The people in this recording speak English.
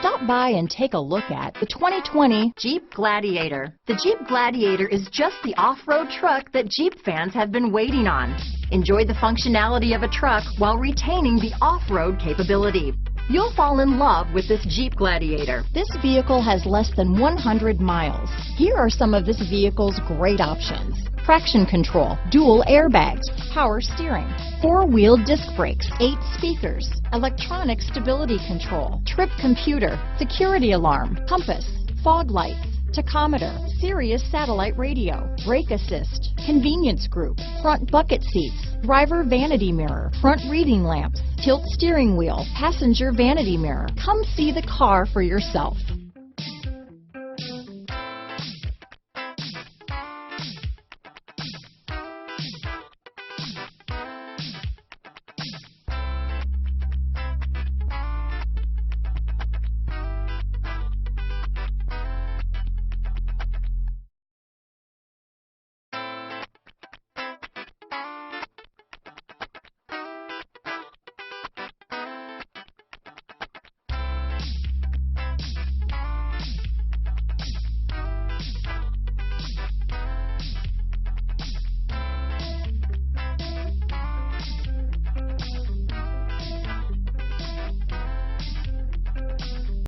Stop by and take a look at the 2020 Jeep Gladiator. The Jeep Gladiator is just the off-road truck that Jeep fans have been waiting on. Enjoy the functionality of a truck while retaining the off-road capability. You'll fall in love with this Jeep Gladiator. This vehicle has less than 100 miles. Here are some of this vehicle's great options: traction control, dual airbags, power steering, 4-wheel disc brakes, 8 speakers, electronic stability control, trip computer, security alarm, compass, fog lights, tachometer, Sirius Satellite Radio, brake assist, convenience group, front bucket seats, driver vanity mirror, front reading lamps, tilt steering wheel, passenger vanity mirror. Come see the car for yourself.